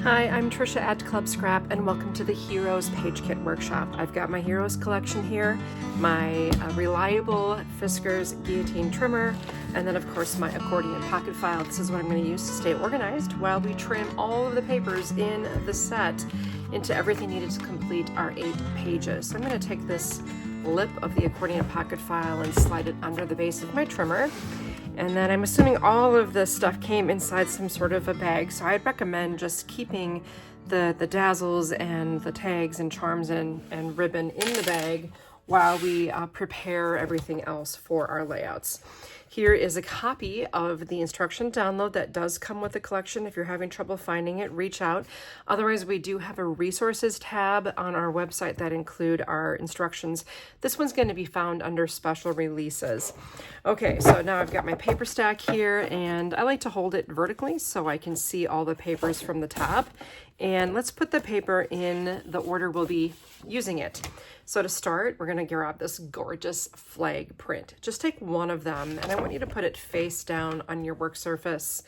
Hi, I'm Trisha at Club Scrap and welcome to the Heroes Page Kit Workshop. I've got my Heroes collection here, my reliable Fiskars guillotine trimmer, and then of course my accordion pocket file. This is what I'm going to use to stay organized while we trim all of the papers in the set into everything needed to complete our 8 pages. So I'm going to take this lip of the accordion pocket file and slide it under the base of my trimmer. And then I'm assuming all of this stuff came inside some sort of a bag, so I'd recommend just keeping the dazzles and the tags and charms and ribbon in the bag while we prepare everything else for our layouts. Here is a copy of the instruction download that does come with the collection. If you're having trouble finding it, reach out. Otherwise, we do have a resources tab on our website that include our instructions. This one's going to be found under special releases. Okay, so now I've got my paper stack here, and I like to hold it vertically so I can see all the papers from the top. And let's put the paper in the order we'll be using it. So to start, we're going to grab this gorgeous flag print. Just take one of them, and I want you to put it face down on your work surface.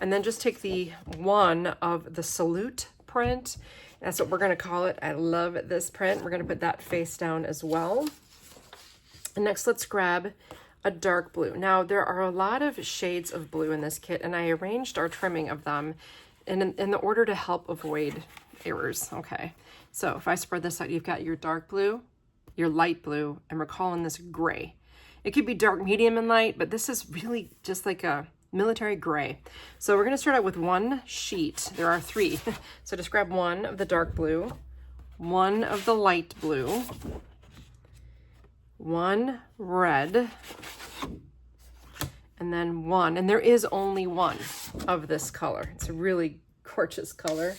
And then just take the one of the salute print. That's what we're going to call it. I love this print. We're going to put that face down as well. And next, let's grab a dark blue. Now, there are a lot of shades of blue in this kit, and I arranged our trimming of them in the order to help avoid errors. Okay, so if I spread this out, you've got your dark blue, your light blue, and we're calling this gray. It could be dark, medium, and light, but this is really just like a military gray. So we're going to start out with one sheet. There are 3. So just grab one of the dark blue, one of the light blue, one red, and then one, and there is only one of this color. It's a really gorgeous color.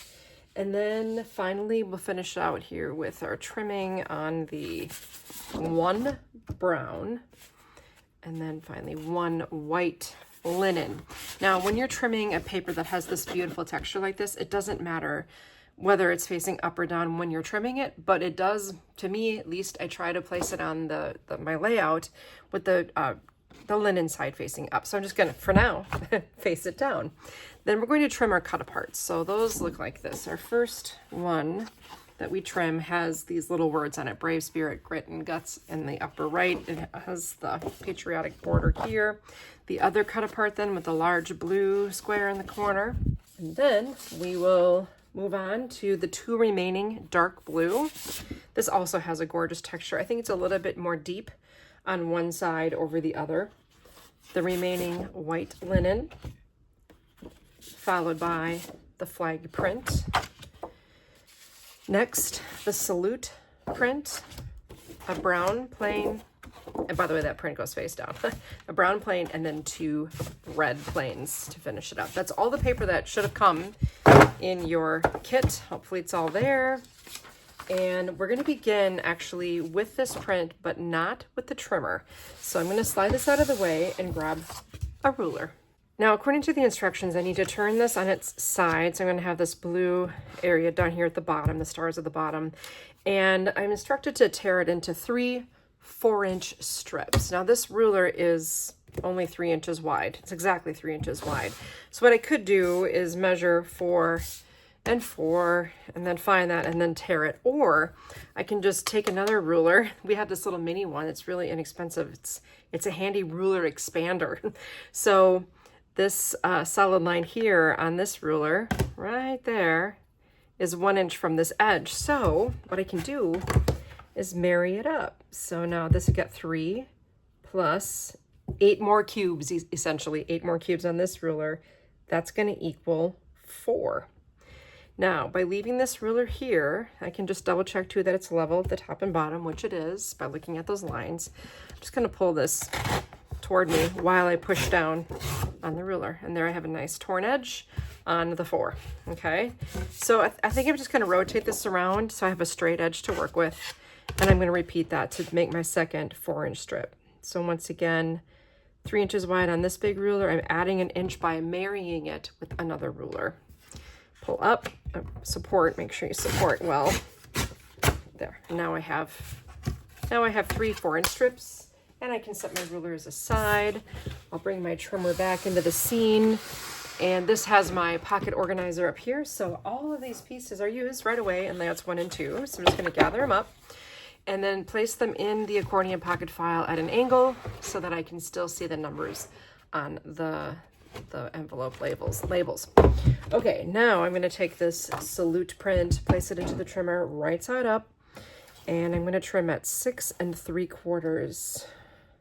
And then finally, we'll finish out here with our trimming on the one brown, and then finally one white linen. Now, when you're trimming a paper that has this beautiful texture like this, it doesn't matter whether it's facing up or down when you're trimming it, but it does, to me at least, I try to place it on my layout with the linen side facing up. So I'm just gonna, for now, face it down. Then we're going to trim our Cutaparts. So those look like this. Our first one that we trim has these little words on it: brave spirit, grit, and guts in the upper right. It has the patriotic border here. The other Cutapart then with the large blue square in the corner. And then we will move on to the 2 remaining dark blue. This also has a gorgeous texture. I think it's a little bit more deep on one side over the other. The remaining white linen, followed by the flag print. Next, the salute print, a brown plain, and by the way, that print goes face down. A brown plain, and then 2 red plains to finish it up. That's all the paper that should have come in your kit. Hopefully it's all there. And we're going to begin actually with this print, but not with the trimmer. So I'm going to slide this out of the way and grab a ruler. Now, according to the instructions, I need to turn this on its side. So I'm going to have this blue area down here at the bottom, the stars at the bottom. And I'm instructed to tear it into 3 4-inch strips. Now, this ruler is only 3 inches wide. It's exactly 3 inches wide. So what I could do is measure 4 and 4, and then find that and then tear it. Or I can just take another ruler. We have this little mini one. It's really inexpensive. It's a handy ruler expander. So this solid line here on this ruler right there is 1 inch from this edge. So what I can do is marry it up. So now this will get 3 plus 8 more cubes, essentially 8 more cubes on this ruler. That's going to equal 4. Now, by leaving this ruler here, I can just double check too that it's level at the top and bottom, which it is by looking at those lines. I'm just going to pull this toward me while I push down on the ruler. And there I have a nice torn edge on the 4. Okay, so I think I'm just going to rotate this around so I have a straight edge to work with. And I'm going to repeat that to make my second 4-inch strip. So once again, 3 inches wide on this big ruler. I'm adding an inch by marrying it with another ruler. Pull up, support, make sure you support well. There, now I have 3 4-inch strips, and I can set my rulers aside. I'll bring my trimmer back into the scene, And this has my pocket organizer up here. So all of these pieces are used right away in layouts 1 and 2. So I'm just going to gather them up and then place them in the accordion pocket file at an angle so that I can still see the numbers on the envelope labels. Okay, now I'm going to take this Salute print, place it into the trimmer right side up, and I'm going to trim at 6 3/4.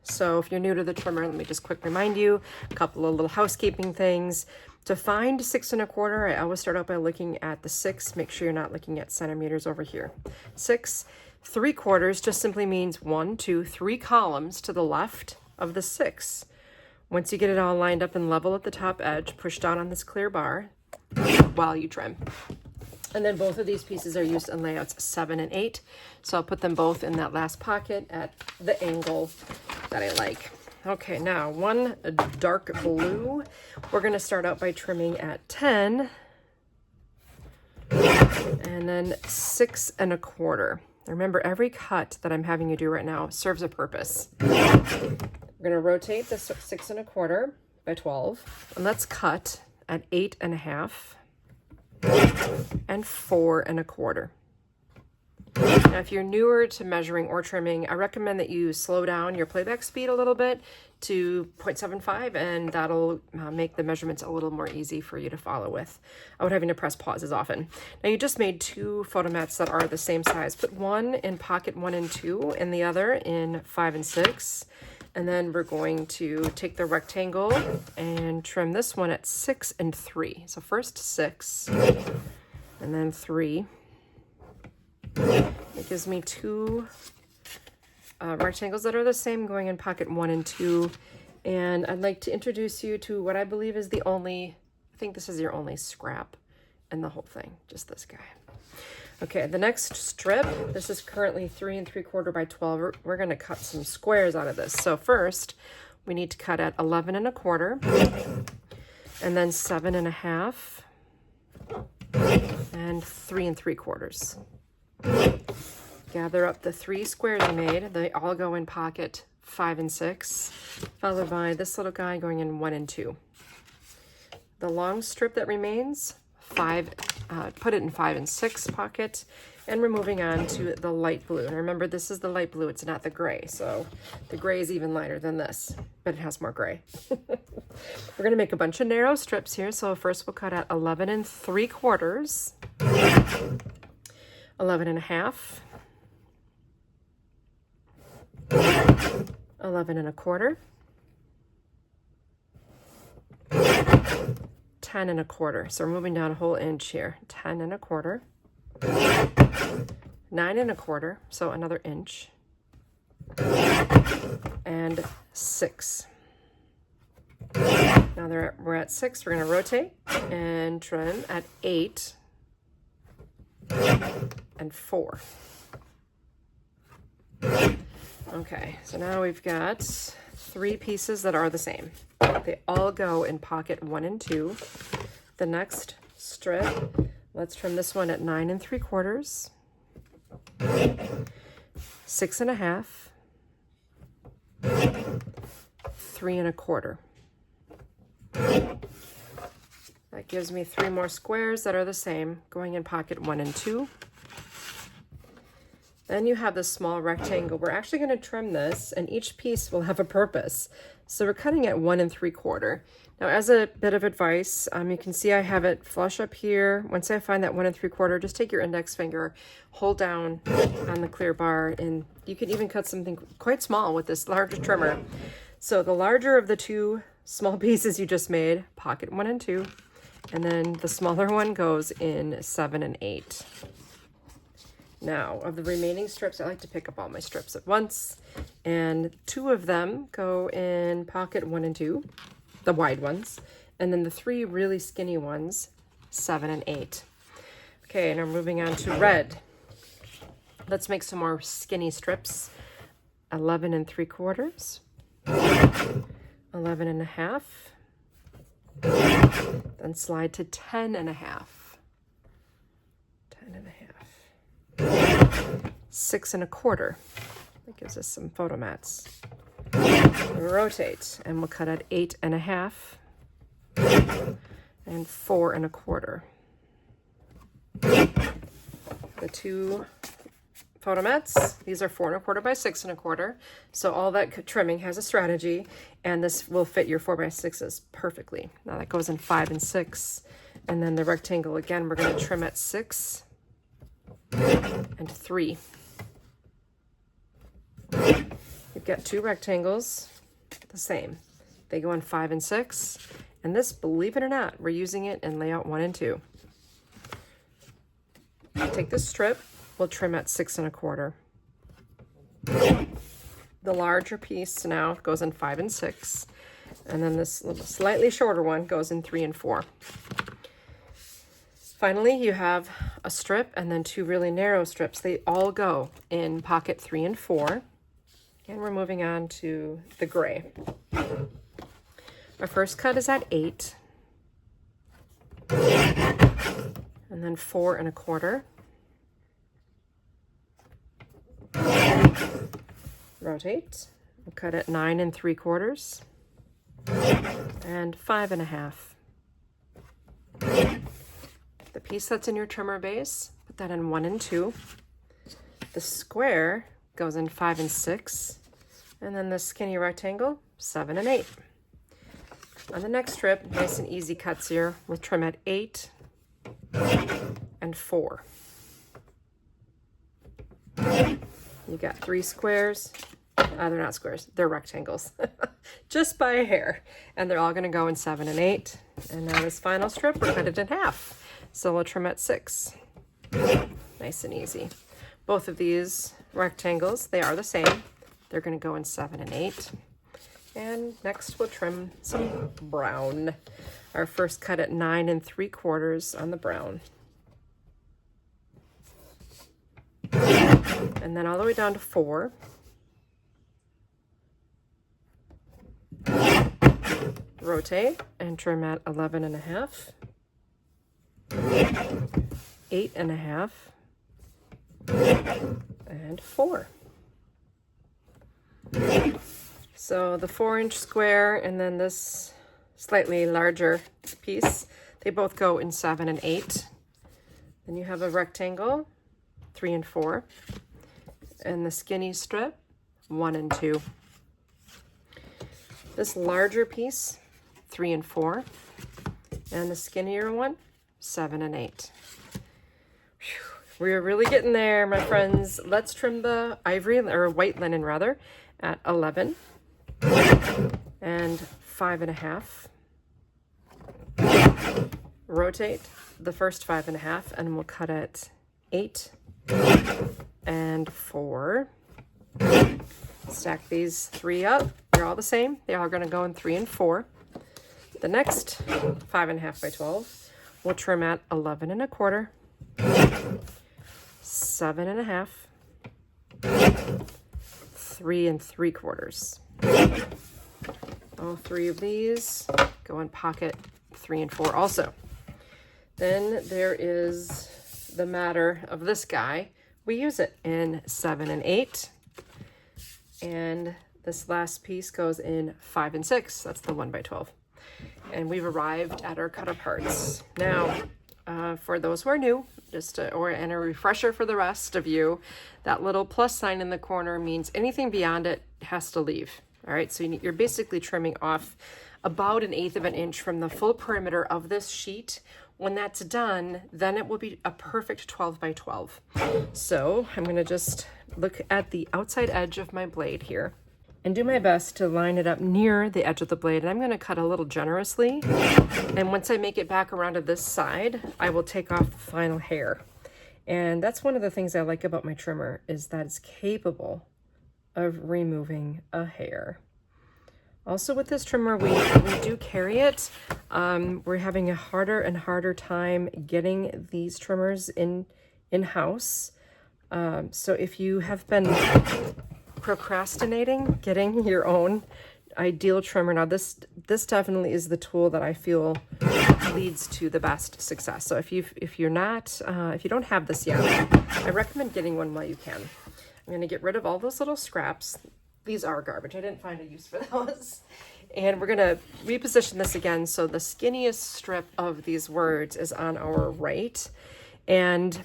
So if you're new to the trimmer, let me just quick remind you, a couple of little housekeeping things. To find 6 1/4, I always start out by looking at the 6. Make sure you're not looking at centimeters over here. 6 3/4 just simply means 1, 2, 3 columns to the left of the 6. Once you get it all lined up and level at the top edge, push down on this clear bar while you trim. And then both of these pieces are used in layouts 7 and 8. So I'll put them both in that last pocket at the angle that I like. Okay, now one dark blue. We're going to start out by trimming at 10 and then 6 1/4. Remember, every cut that I'm having you do right now serves a purpose. We're going to rotate the 6 1/4 by 12, and let's cut at 8 1/2 and 4 1/4. Now, if you're newer to measuring or trimming, I recommend that you slow down your playback speed a little bit to 0.75, and that'll make the measurements a little more easy for you to follow with without having to press pause as often. Now, you just made 2 photo mats that are the same size. Put one in pocket 1 and 2 and the other in 5 and 6. And then we're going to take the rectangle and trim this one at 6 3. So first 6 and then 3. It gives me 2 rectangles that are the same going in pocket 1 and 2. And I'd like to introduce you to what I believe is the only, I think this is your only scrap in the whole thing, just this guy. Okay, the next strip, this is currently 3 3/4 by 12. We're going to cut some squares out of this. So first, we need to cut at 11 1/4, and then 7 1/2, and 3 3/4. Gather up the 3 squares I made. They all go in pocket 5 and 6, followed by this little guy going in 1 and 2. The long strip that remains, put it in 5 and 6 pocket, and we're moving on to the light blue. And remember, this is the light blue, it's not the gray. So the gray is even lighter than this, but it has more gray. We're going to make a bunch of narrow strips here. So first we'll cut at 11 3/4, 11 1/2, 11 1/4, 10 1/4. So we're moving down a whole inch here. 10 1/4, 9 1/4, so another inch, and 6. Now we're at 6. We're going to rotate and trim at 8 and 4. Okay, so now we've got 3 pieces that are the same. They all go in pocket 1 and 2. The next strip, let's trim this one at 9 3/4, 6 1/2, 3 1/4. That gives me 3 more squares that are the same, going in pocket 1 and 2. Then you have this small rectangle. We're actually going to trim this, and each piece will have a purpose. So we're cutting at 1 3/4. Now, as a bit of advice, you can see I have it flush up here. Once I find that 1 3/4, just take your index finger, hold down on the clear bar, and you can even cut something quite small with this larger trimmer. So the larger of the 2 small pieces you just made, pocket 1 and 2, and then the smaller one goes in 7 and 8. Now, of the remaining strips, I like to pick up all my strips at once, and 2 of them go in pocket 1 and 2, the wide ones, and then the 3 really skinny ones, 7 and 8. Okay, and I'm moving on to red. Let's make some more skinny strips. 11 3/4, 11 1/2, then slide to 10 1/2, 10 1/2. 6 1/4. That gives us some photo mats. Rotate, and we'll cut at 8 1/2, and 4 1/4. The two photomats, these are 4 1/4 by 6 1/4. So all that trimming has a strategy, and this will fit your 4 by 6s perfectly. Now that goes in 5 and 6. And then the rectangle again, we're going to trim at 6 and 3. You've got two rectangles, the same. They go in 5 and 6. And this, believe it or not, we're using it in layout 1 and 2. Take this strip, we'll trim at 6 1/4. The larger piece now goes in 5 and 6. And then this little slightly shorter one goes in 3 and 4. Finally, you have a strip and then two really narrow strips. They all go in pocket 3 and 4. And we're moving on to the gray. Our first cut is at 8. And then 4 1/4. Rotate. We'll cut at 9 3/4. And 5 1/2. The piece that's in your trimmer base, put that in 1 and 2. The square goes in 5 and 6. And then the skinny rectangle, 7 and 8. On the next strip, nice and easy cuts here. We'll trim at 8 and 4. You got 3 squares. They're not squares, they're rectangles. Just by a hair. And they're all going to go in 7 and 8. And now this final strip, we're cut it in half. So we'll trim at 6. Nice and easy. Both of these rectangles, they are the same. They're going to go in 7 and 8. And next we'll trim some brown. Our first cut at 9 3/4 on the brown. And then all the way down to 4. Rotate and trim at 11 1/2. 8 1/2. And 4. So the 4-inch square and then this slightly larger piece, they both go in 7 and 8. Then you have a rectangle, 3 and 4. And the skinny strip, 1 and 2. This larger piece, 3 and 4. And the skinnier one, 7 and 8. Whew. We're really getting there, my friends. Let's trim the ivory, or white linen rather, at 11 and 5 1/2. Rotate the first 5 1/2, and we'll cut at 8 and 4. Stack these 3 up. They're all the same. They are going to go in 3 and 4. The next 5 1/2 by 12, we'll trim at 11 1/4, 7 1/2, 3 3/4. All 3 of these go in pocket 3 and 4 also. Then there is the matter of this guy. We use it in 7 and 8. And this last piece goes in 5 and 6. That's the 1 by 12. And we've arrived at our Cutaparts. Now, for those who are new, and a refresher for the rest of you, that little plus sign in the corner means anything beyond it has to leave. All right, so you're basically trimming off about 1/8 of an inch from the full perimeter of this sheet. When that's done, then it will be a perfect 12 by 12. So I'm going to just look at the outside edge of my blade here and do my best to line it up near the edge of the blade. And I'm going to cut a little generously. And once I make it back around to this side, I will take off the final hair. And that's one of the things I like about my trimmer, is that it's capable of removing a hair. Also with this trimmer, we do carry it. We're having a harder and harder time getting these trimmers in-house. So if you have been procrastinating getting your own ideal trimmer, now this definitely is the tool that I feel leads to the best success. So if you don't have this yet, I recommend getting one while you can. I'm going to get rid of all those little scraps. These are garbage. I didn't find a use for those. And we're gonna reposition this again. So the skinniest strip of these words is on our right. And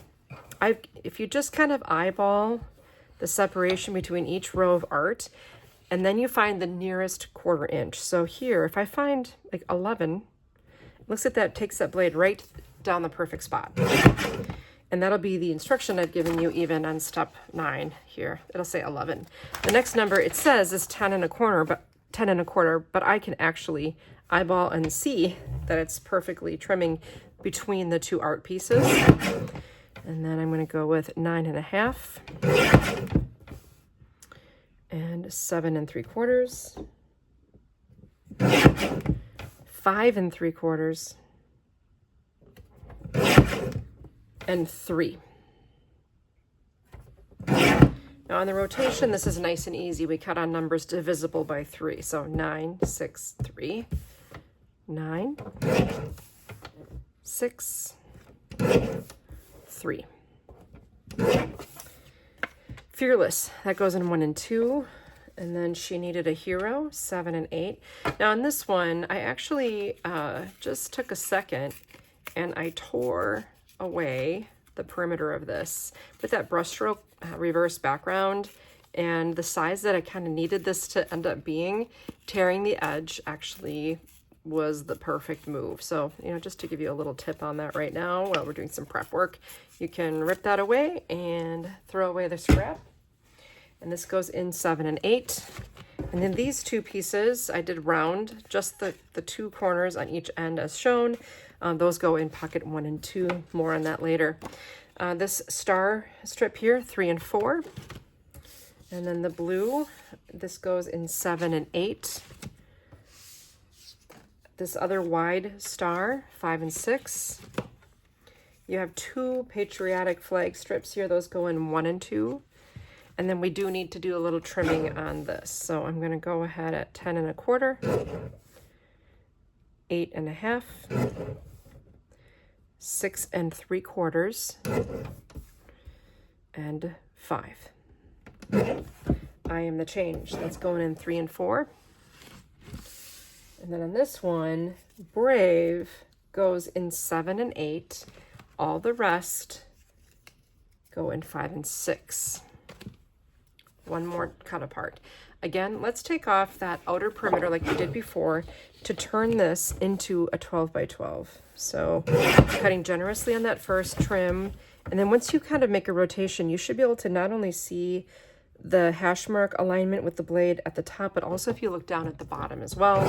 if you just kind of eyeball the separation between each row of art, and then you find the nearest 1/4 inch. So here, if I find like 11, looks like that takes that blade right down the perfect spot. And that'll be the instruction I've given you even on step 9 here. It'll say 11. The next number it says is 10 1/4, but I can actually eyeball and see that it's perfectly trimming between the two art pieces. And then I'm going to go with 9 1/2 and 7 3/4, 5 3/4, and 3. Now on the rotation, this is nice and easy. We cut on numbers divisible by 3. So 9, 6, 3, 9, 6, 3. Fearless, that goes in 1 and 2. And then She Needed a Hero, 7 and 8. Now on this one, I actually just took a second and I tore away the perimeter of this with that brushstroke reverse background, and the size that I kind of needed this to end up being, tearing the edge actually was the perfect move. So, you know, just to give you a little tip on that right now while we're doing some prep work, you can rip that away and throw away the scrap. And this goes in 7 and 8. And then these two pieces, I did round just the two corners on each end as shown. Those go in pocket 1 and 2. More on that later. This star strip here, 3 and 4. And then the blue, this goes in 7 and 8. This other wide star, 5 and 6. You have 2 patriotic flag strips here. Those go in 1 and 2. And then we do need to do a little trimming on this. So I'm going to go ahead at 10 1/4, 8 1/2, 6 3/4, and 5. I Am the Change. That's going in 3 and 4. And then on this one, Brave goes in 7 and 8. All the rest go in 5 and 6. One more cut apart. Again, let's take off that outer perimeter like we did before to turn this into a 12 by 12. So cutting generously on that first trim. And then once you kind of make a rotation, you should be able to not only see the hash mark alignment with the blade at the top, but also if you look down at the bottom as well.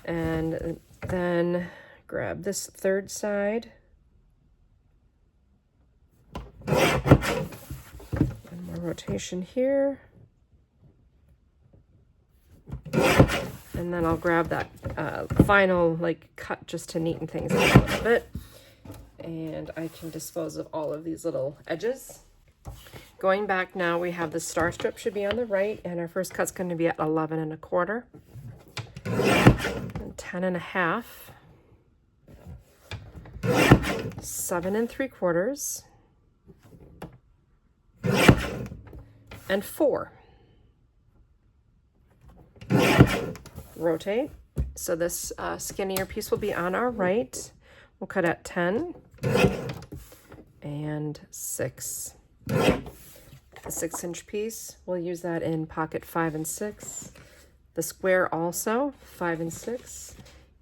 And then grab this third side. One more rotation here. And then I'll grab that final like cut just to neaten things up a little bit. And I can dispose of all of these little edges. Going back now, we have the star strip should be on the right, and our first cut's going to be at 11 1/4, and 10 1/2, 7 3/4, and 4. Rotate. So this skinnier piece will be on our right. We'll cut at 10 and 6. The 6-inch piece, we'll use that in pocket 5 and 6. The square also, 5 and 6.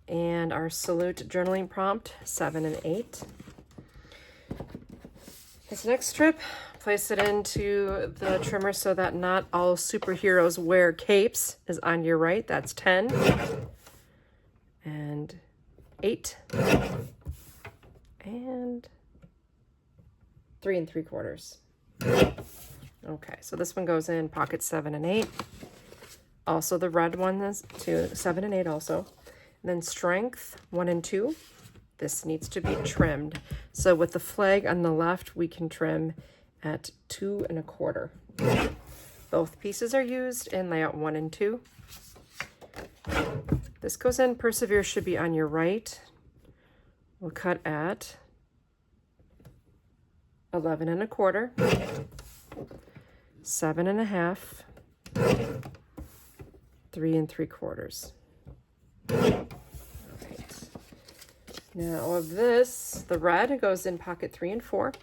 And our salute journaling prompt, 7 and 8. This next strip, place it into the trimmer so that not all superheroes wear capes is on your right. That's 10 and 8 and 3 3/4. Okay, so this one goes in pocket 7 and 8. Also the red one is 7 and 8 also. And then strength 1 and 2. This needs to be trimmed. So with the flag on the left, we can trim at 2 1/4. Both pieces are used in layout 1 and 2. This goes in, persevere should be on your right. We'll cut at 11 1/4, 7 1/2, 3 3/4. Now of this, the red goes in pocket 3 and 4.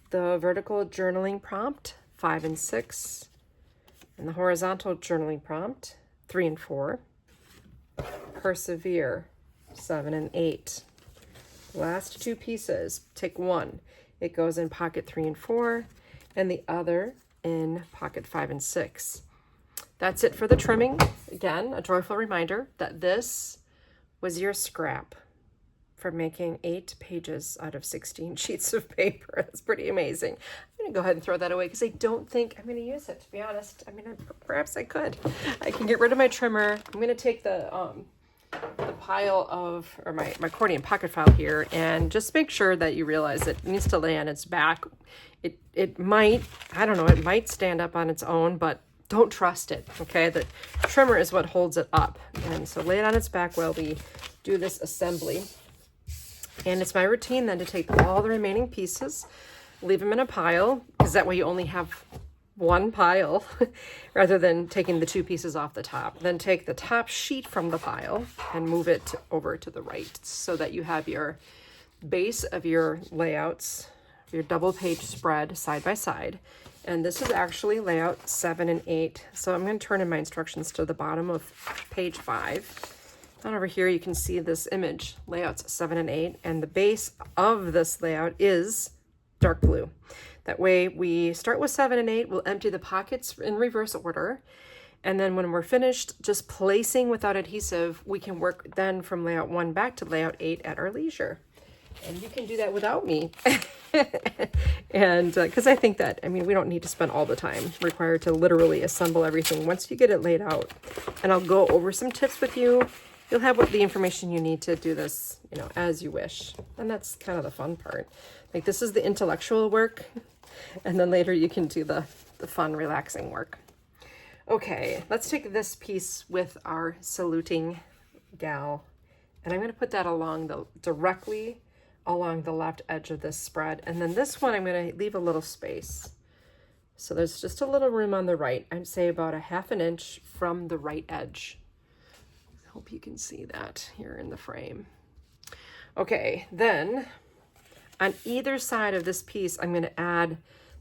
The vertical journaling prompt, 5 and 6. And the horizontal journaling prompt, 3 and 4. Persevere, 7 and 8. Last two pieces, take one. It goes in pocket 3 and 4, and the other in pocket 5 and 6. That's it for the trimming. Again, a joyful reminder that this was your scrap for making 8 pages out of 16 sheets of paper. That's pretty amazing. I'm gonna go ahead and throw that away because I don't think I'm gonna use it, to be honest. I mean, perhaps I could. I can get rid of my trimmer. I'm gonna take the pile of, or my accordion pocket file here, and just make sure that you realize it needs to lay on its back. It might, I don't know, it might stand up on its own, but don't trust it, okay? The trimmer is what holds it up. And so lay it on its back while we do this assembly. And it's my routine then to take all the remaining pieces, leave them in a pile, because that way you only have one pile rather than taking the 2 pieces off the top. Then take the top sheet from the pile and move it over to the right so that you have your base of your layouts, your double page spread side by side. And this is actually layout 7 and 8. So I'm going to turn in my instructions to the bottom of page 5. And over here you can see this image, layouts 7 and 8, and the base of this layout is dark blue. That way we start with 7 and 8, we'll empty the pockets in reverse order, and then when we're finished just placing without adhesive, we can work then from layout 1 back to layout 8 at our leisure. And you can do that without me. And because I think that, I mean, we don't need to spend all the time required to literally assemble everything once you get it laid out. And I'll go over some tips with you. You'll have what the information you need to do this, you know, as you wish. And that's kind of the fun part. Like, this is the intellectual work, and then later you can do the fun, relaxing work. Okay, let's take this piece with our saluting gal, and I'm going to put that directly along the left edge of this spread. And then this one, I'm going to leave a little space. So there's just a little room on the right. I'd say about a 1/2 inch from the right edge. I hope you can see that here in the frame. Okay, then on either side of this piece, I'm going to add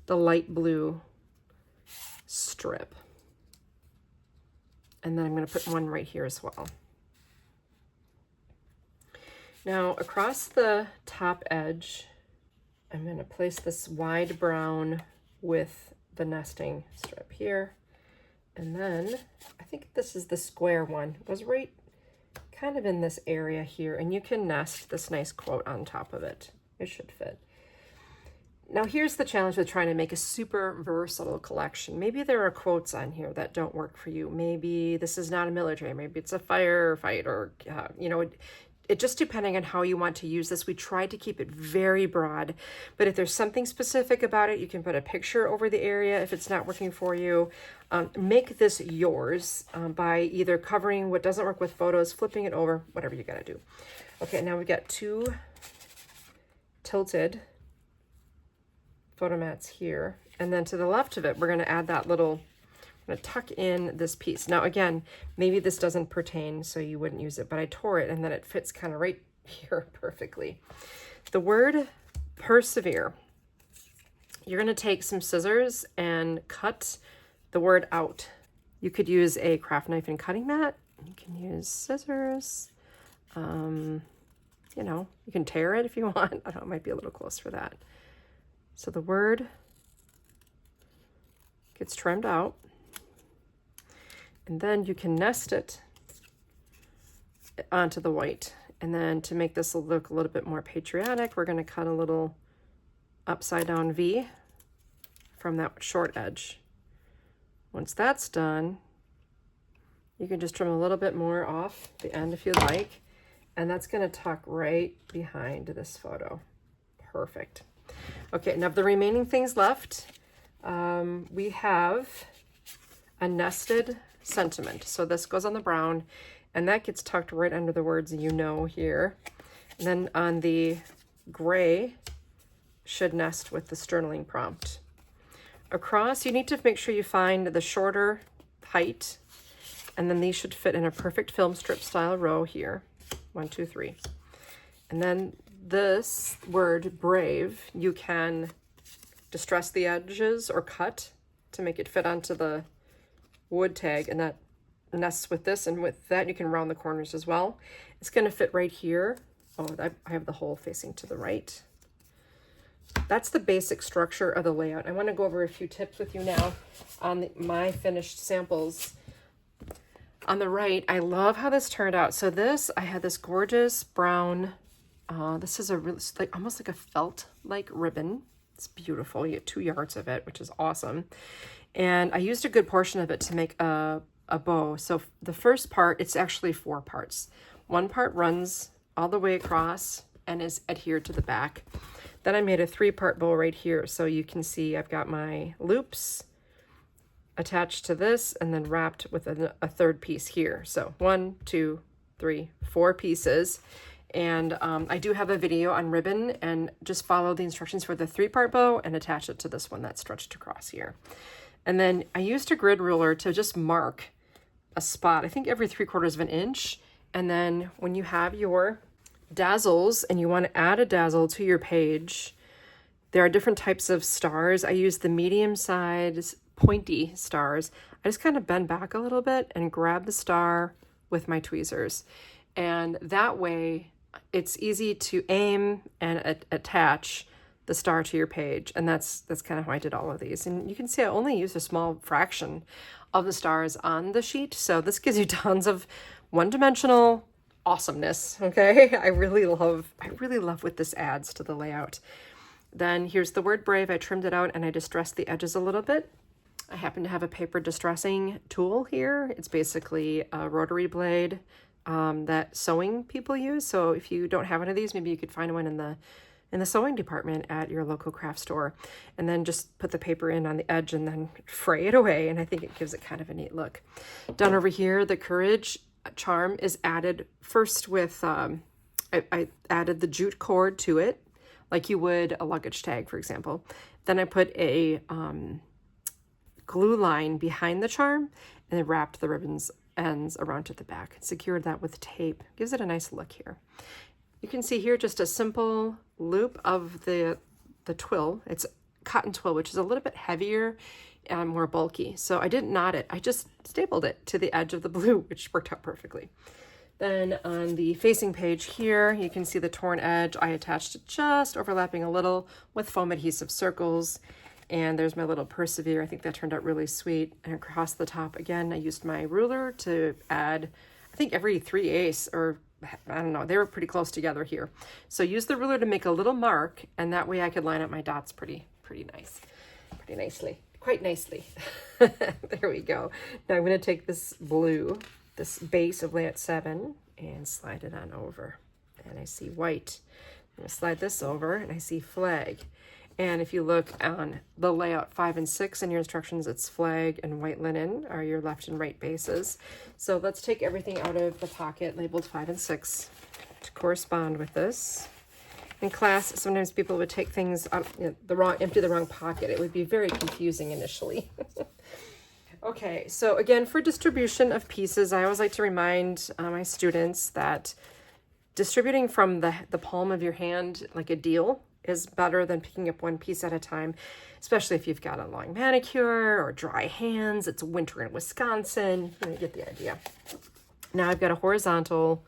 the light blue strip. And then I'm going to put one right here as well. Now, across the top edge, I'm going to place this wide brown with the nesting strip here. And then I think this is the square one. It was right kind of in this area here, and you can nest this nice quote on top of it. It should fit. Now here's the challenge with trying to make a super versatile collection. Maybe there are quotes on here that don't work for you. Maybe this is not a military, maybe it's a firefight, or you know, it just depending on how you want to use this. We tried to keep it very broad, but if there's something specific about it, you can put a picture over the area if it's not working for you. Make this yours by either covering what doesn't work with photos, flipping it over, whatever you gotta do. Okay, now we've got 2 tilted photo mats here, and then to the left of it, we're gonna add that little, I'm going to tuck in this piece. Now again, maybe this doesn't pertain, so you wouldn't use it, but I tore it and then it fits kind of right here perfectly. The word persevere. You're going to take some scissors and cut the word out. You could use a craft knife and cutting mat. You can use scissors. You know, you can tear it if you want. I don't know, it might be a little close for that. So the word gets trimmed out. And then you can nest it onto the white. And then to make this look a little bit more patriotic, we're going to cut a little upside down V from that short edge. Once that's done, you can just trim a little bit more off the end if you'd like. And that's going to tuck right behind this photo. Perfect. Okay, now the remaining things left, we have a nested sentiment. So this goes on the brown, and that gets tucked right under the words you know here. And then on the gray should nest with the journaling prompt. Across, you need to make sure you find the shorter height, and then these should fit in a perfect film strip style row here. 1, 2, 3. And then this word brave, you can distress the edges or cut to make it fit onto the wood tag, and that nests with this, and with that you can round the corners as well. It's going to fit right here. Oh, I have the hole facing to the right. That's the basic structure of the layout. I want to go over a few tips with you now on my finished samples. On the right, I love how this turned out. So this, I had this gorgeous brown, this is a really, like almost like a felt-like ribbon. It's beautiful. You get 2 yards of it, which is awesome. And I used a good portion of it to make a bow. So the first part, it's actually 4 parts. One part runs all the way across and is adhered to the back. Then I made a 3-part bow right here. So you can see I've got my loops attached to this and then wrapped with a third piece here. So 1, 2, 3, 4 pieces. And I do have a video on ribbon, and just follow the instructions for the 3-part bow and attach it to this one that's stretched across here. And then I used a grid ruler to just mark a spot, I think every 3/4 of an inch. And then when you have your dazzles and you want to add a dazzle to your page, there are different types of stars. I use the medium size pointy stars. I just kind of bend back a little bit and grab the star with my tweezers. And that way it's easy to aim and attach the star to your page. And that's kind of how I did all of these. And you can see I only used a small fraction of the stars on the sheet. So this gives you tons of one-dimensional awesomeness. Okay. I really love what this adds to the layout. Then here's the word brave. I trimmed it out and I distressed the edges a little bit. I happen to have a paper distressing tool here. It's basically a rotary blade that sewing people use. So if you don't have one of these, maybe you could find one in the sewing department at your local craft store, and then just put the paper in on the edge and then fray it away. And I think it gives it kind of a neat look. Down over here, the courage charm is added first with, I added the jute cord to it, like you would a luggage tag, for example. Then I put a glue line behind the charm and then wrapped the ribbon's ends around to the back. Secured that with tape. Gives it a nice look here. You can see here just a simple loop of the twill. It's cotton twill, which is a little bit heavier and more bulky. So I didn't knot it. I just stapled it to the edge of the blue, which worked out perfectly. Then on the facing page here, you can see the torn edge. I attached it just overlapping a little with foam adhesive circles. And there's my little persevere. I think that turned out really sweet. And across the top, again, I used my ruler to add, I think every 3/8, or I don't know, they were pretty close together here. So use the ruler to make a little mark, and that way I could line up my dots pretty nicely. Quite nicely. There we go. Now I'm gonna take this blue, this base of layout 7, and slide it on over. And I see white. I'm gonna slide this over, and I see flag. And if you look on the layout 5 and 6 in your instructions, it's flag and white linen are your left and right bases. So let's take everything out of the pocket labeled 5 and 6 to correspond with this. In class, sometimes people would take things out, empty the wrong pocket. It would be very confusing initially. Okay, so again, for distribution of pieces, I always like to remind my students that distributing from the palm of your hand like a deal is better than picking up one piece at a time, especially if you've got a long manicure or dry hands. It's winter in Wisconsin. You get the idea. Now I've got a horizontal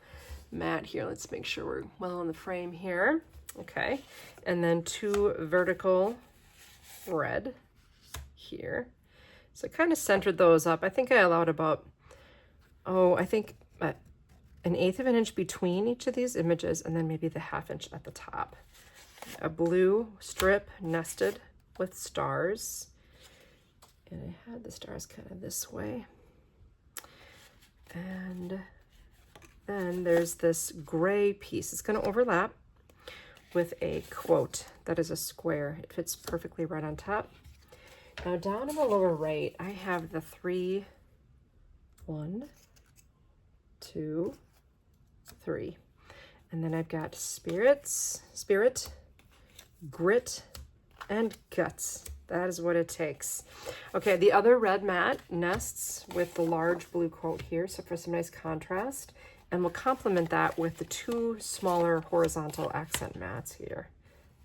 mat here. Let's make sure we're well in the frame here. Okay. And then 2 vertical red here. So I kind of centered those up. I think I allowed about, an 1/8 of an inch between each of these images, and then maybe the 1/2 inch at the top. A blue strip nested with stars. And I had the stars kind of this way. And then there's this gray piece. It's going to overlap with a quote that is a square. It fits perfectly right on top. Now down in the lower right, I have the 3, 1, 2, 3. And then I've got spirit, grit, and guts. That is what it takes. Okay, the other red mat nests with the large blue quote here, so for some nice contrast. And we'll complement that with the 2 smaller horizontal accent mats here.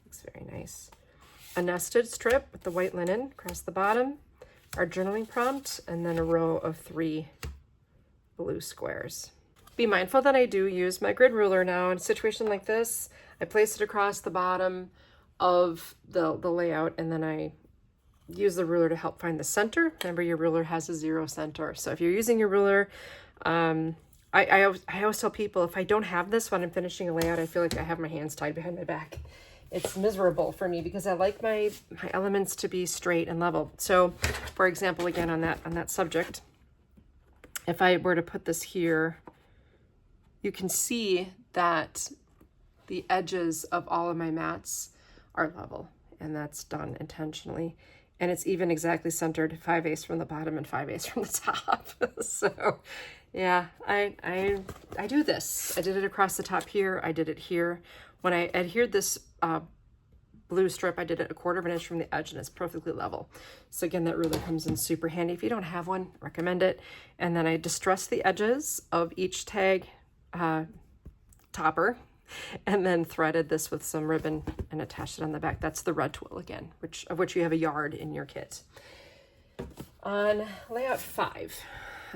Looks very nice. A nested strip with the white linen across the bottom, our journaling prompt, and then a row of 3 blue squares. Be mindful that I do use my grid ruler now. In a situation like this, I place it across the bottom of the layout, and then I use the ruler to help find the center. Remember, your ruler has a 0 center. So if you're using your ruler, I always tell people, if I don't have this when I'm finishing a layout, I feel like I have my hands tied behind my back. It's miserable for me because I like my elements to be straight and level. So, for example, again, on that subject, if I were to put this here, you can see that the edges of all of my mats are level, and that's done intentionally. And it's even exactly centered 5/8 from the bottom and 5/8 from the top. So yeah, I do this. I did it across the top here. I did it here. When I adhered this blue strip, I did it 1/4 of an inch from the edge, and it's perfectly level. So again, that ruler comes in super handy. If you don't have one, recommend it. And then I distress the edges of each tag topper, and then threaded this with some ribbon and attached it on the back. That's the red twill again, of which you have a yard in your kit. On layout 5,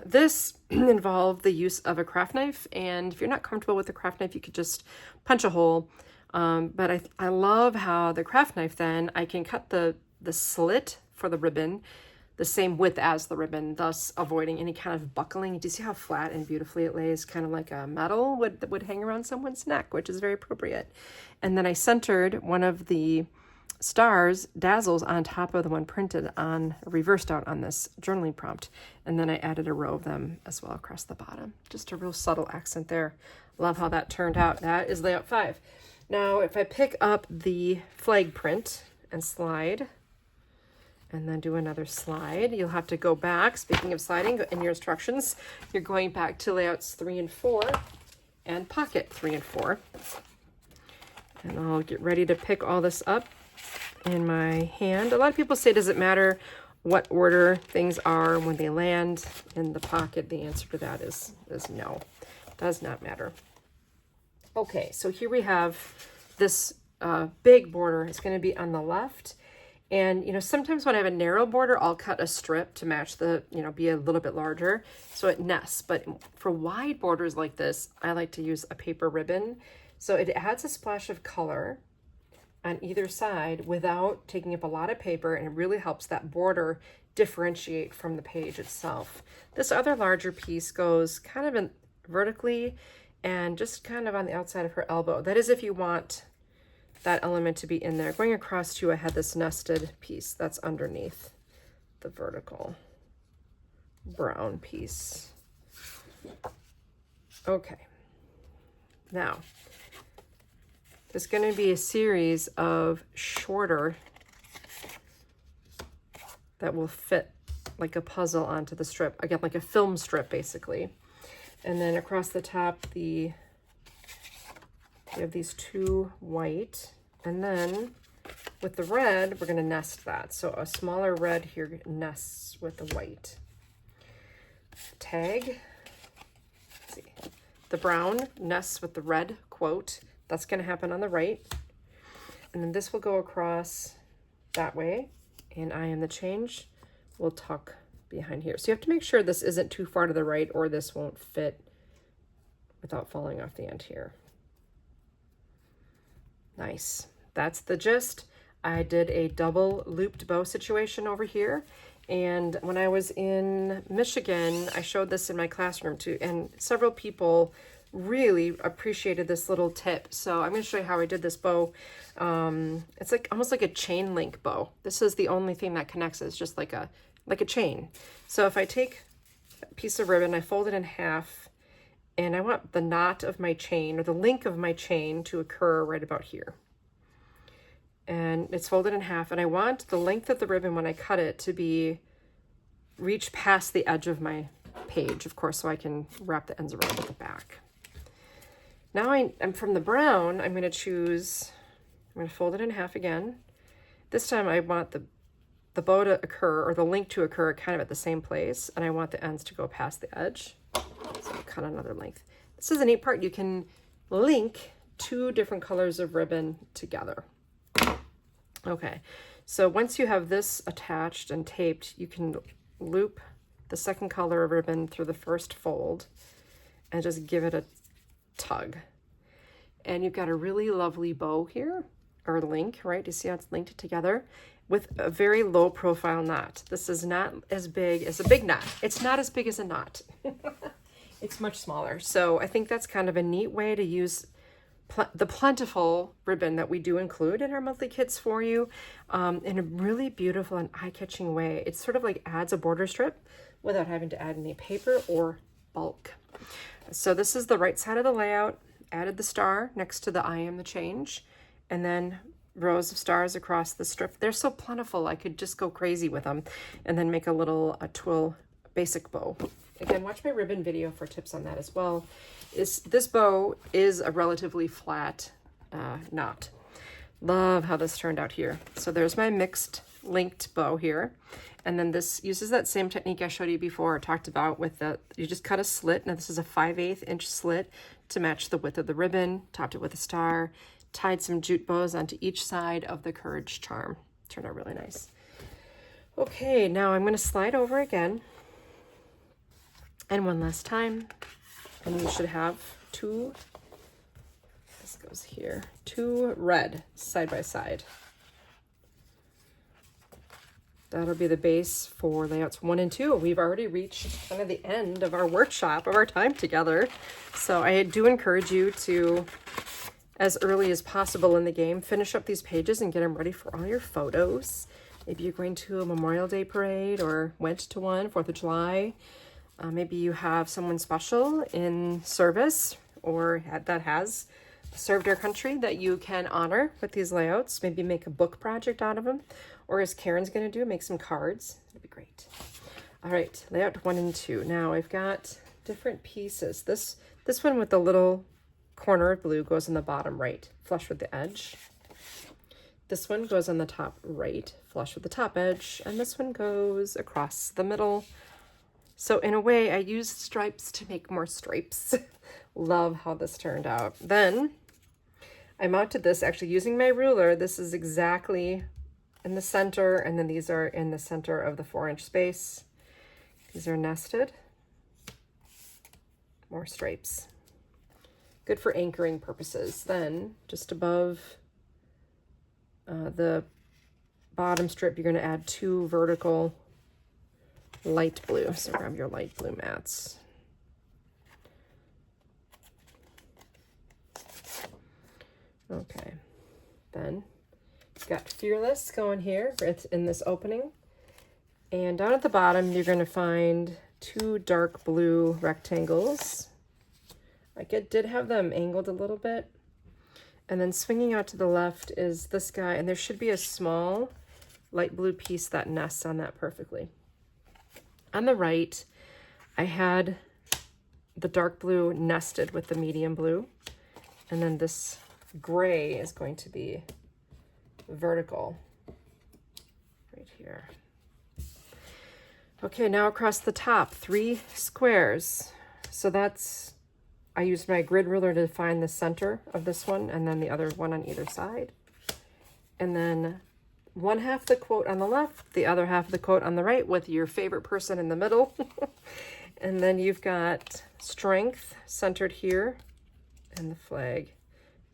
this involved the use of a craft knife, and if you're not comfortable with the craft knife, you could just punch a hole. But I love how the craft knife, then I can cut the slit for the ribbon the same width as the ribbon, thus avoiding any kind of buckling. Do you see how flat and beautifully it lays? Kind of like a medal would hang around someone's neck, which is very appropriate. And then I centered one of the stars, dazzles, on top of the one printed on, reversed out on this journaling prompt. And then I added a row of them as well across the bottom. Just a real subtle accent there. Love how that turned out. That is layout 5. Now, if I pick up the flag print and slide, and then do another slide, you'll have to go back. Speaking of sliding, in your instructions, you're going back to layouts 3 and 4 and pocket 3 and 4. And I'll get ready to pick all this up in my hand. A lot of people say, does it matter what order things are when they land in the pocket? The answer to that is no, it does not matter. Okay, so here we have this big border. It's going to be on the left. And, you know, sometimes when I have a narrow border, I'll cut a strip to match the, be a little bit larger so it nests. But for wide borders like this, I like to use a paper ribbon. So it adds a splash of color on either side without taking up a lot of paper, and it really helps that border differentiate from the page itself. This other larger piece goes kind of in vertically and just kind of on the outside of her elbow. That is if you want that element to be in there. Going across too, I had this nested piece that's underneath the vertical brown piece. Okay, now there's going to be a series of shorter that will fit like a puzzle onto the strip, again like a film strip basically. And then across the top, we have these 2 white, and then with the red, we're going to nest that. So a smaller red here nests with the white. Tag, let's see, the brown nests with the red quote. That's going to happen on the right. And then this will go across that way, and I am the change will tuck behind here. So you have to make sure this isn't too far to the right, or this won't fit without falling off the end here. Nice. That's the gist. I did a double looped bow situation over here. And when I was in Michigan, I showed this in my classroom too. And several people really appreciated this little tip. So I'm going to show you how I did this bow. It's like almost like a chain link bow. This is the only thing that connects. It's just like a chain. So if I take a piece of ribbon, I fold it in half, and I want the knot of my chain, or the link of my chain, to occur right about here. And it's folded in half, and I want the length of the ribbon when I cut it to reach past the edge of my page, of course, so I can wrap the ends around at the back. Now I'm from the brown, I'm going to fold it in half again. This time I want the bow to occur, or the link to occur, kind of at the same place, and I want the ends to go past the edge. So I'll cut another length. this is a neat part. You can link 2 different colors of ribbon together. Okay, so once you have this attached and taped, you can loop the second color of ribbon through the first fold and just give it a tug. And you've got a really lovely bow here, or link, right? You see how it's linked together with a very low profile knot. This is not as big as a big knot. It's not as big as a knot. It's much smaller. So I think that's kind of a neat way to use the plentiful ribbon that we do include in our monthly kits for you, in a really beautiful and eye-catching way. It sort of like adds a border strip without having to add any paper or bulk. So this is the right side of the layout. Added the star next to the I am the change, and then rows of stars across the strip. They're so plentiful, I could just go crazy with them, and then make a twill basic bow. Again, watch my ribbon video for tips on that as well. This bow is a relatively flat knot. Love how this turned out here. So there's my mixed linked bow here. And then this uses that same technique I showed you before, or talked about with you just cut a slit. Now this is a 5/8 inch slit to match the width of the ribbon, topped it with a star, tied some jute bows onto each side of the Courage charm. Turned out really nice. Okay, now I'm going to slide over again. And one last time. And you should have 2, this goes here, 2 red side by side. That'll be the base for layouts 1 and 2. We've already reached kind of the end of our workshop, of our time together. So I do encourage you to, as early as possible in the game, finish up these pages and get them ready for all your photos. Maybe you're going to a Memorial Day parade or went to one, 4th of July. Maybe you have someone special in service or that has served our country that you can honor with these layouts. Maybe make a book project out of them. Or as Karen's going to do, make some cards. That'd be great. All right, layout 1 and 2. Now I've got different pieces. This one with the little corner of blue goes on the bottom right, flush with the edge. This one goes on the top right, flush with the top edge. And this one goes across the middle. So in a way, I used stripes to make more stripes. Love how this turned out. Then I mounted this actually using my ruler. This is exactly in the center, and then these are in the center of the 4-inch space. These are nested. More stripes. Good for anchoring purposes. Then just above the bottom strip, you're going to add 2 vertical light blue. So grab your light blue mats. Okay, then you've got Fearless going here. It's in this opening. And down at the bottom, you're going to find 2 dark blue rectangles. I did have them angled a little bit. And then swinging out to the left is this guy, and there should be a small light blue piece that nests on that perfectly. On the right, I had the dark blue nested with the medium blue, and then this gray is going to be vertical right here. Okay, now across the top, 3 squares. So that's, I used my grid ruler to find the center of this one, and then the other one on either side. And then one half the quote on the left, the other half of the quote on the right with your favorite person in the middle. And then you've got strength centered here and the flag.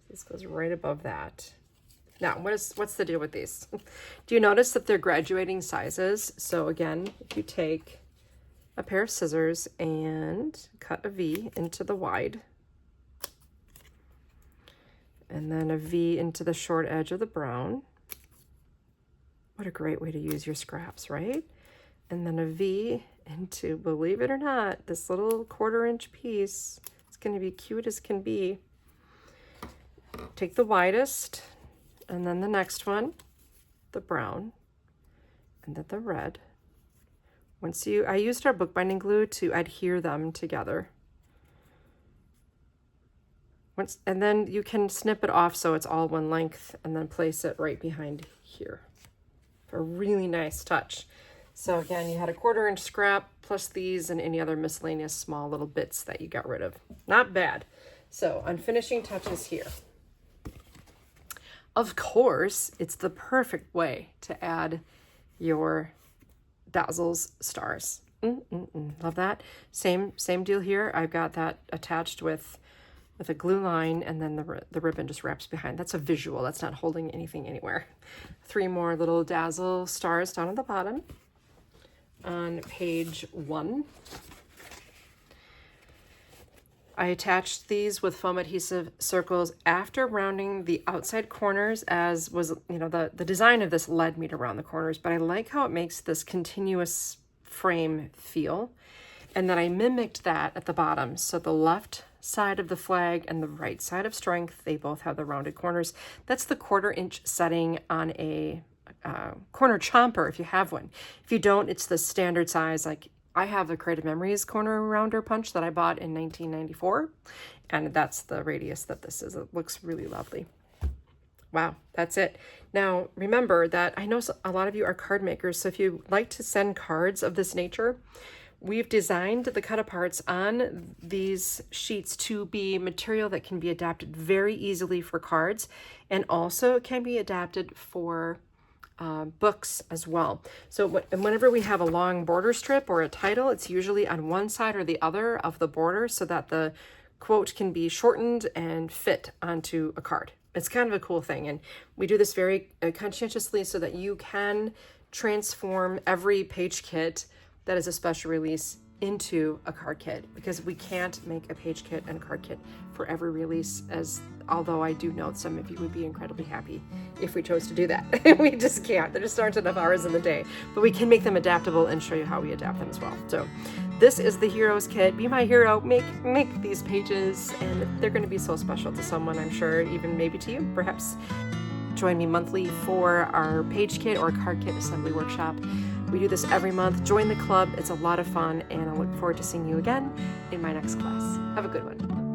This goes right above that. Now, what's the deal with these? Do you notice that they're graduating sizes? So again, if you take a pair of scissors and cut a V into the wide, and then a V into the short edge of the brown. What a great way to use your scraps, right? And then a V into, believe it or not, this little 1/4-inch piece. It's going to be cute as can be. Take the widest, and then the next one, the brown, and then the red. I used our bookbinding glue to adhere them together. And then you can snip it off so it's all one length, and then place it right behind here for a really nice touch. So again, you had a 1/4 inch scrap plus these and any other miscellaneous small little bits that you got rid of. Not bad. So on finishing touches here. Of course, it's the perfect way to add your dazzles stars. Love that. Same deal here. I've got that attached with a glue line, and then the ribbon just wraps behind. That's a visual. That's not holding anything anywhere. 3 more little dazzle stars down at the bottom. On page 1, I attached these with foam adhesive circles after rounding the outside corners, as was, you know, the design of this led me to round the corners, but I like how it makes this continuous frame feel. And then I mimicked that at the bottom. So the left side of the flag and the right side of strength, they both have the rounded corners. That's the 1/4 inch setting on a corner chomper if you have one. If you don't, it's the standard size. Like I have a Creative Memories corner rounder punch that I bought in 1994, and that's the radius that this is. It looks really lovely. Wow, that's it. Now remember that I know a lot of you are card makers, so if you like to send cards of this nature, we've designed the Cutaparts on these sheets to be material that can be adapted very easily for cards, and also can be adapted for books as well. So whenever we have a long border strip or a title, it's usually on one side or the other of the border so that the quote can be shortened and fit onto a card. It's kind of a cool thing, and we do this very conscientiously so that you can transform every page kit that is a special release into a card kit, because we can't make a page kit and card kit for every release, as although I do know some of you would be incredibly happy if we chose to do that. We just can't. There just aren't enough hours in the day, but we can make them adaptable and show you how we adapt them as well. So this is the Heroes Kit. Be my hero, make these pages, and they're going to be so special to someone, I'm sure, even maybe to you perhaps. Join me monthly for our page kit or card kit assembly workshop. We do this every month. Join the club. It's a lot of fun, and I look forward to seeing you again in my next class. Have a good one.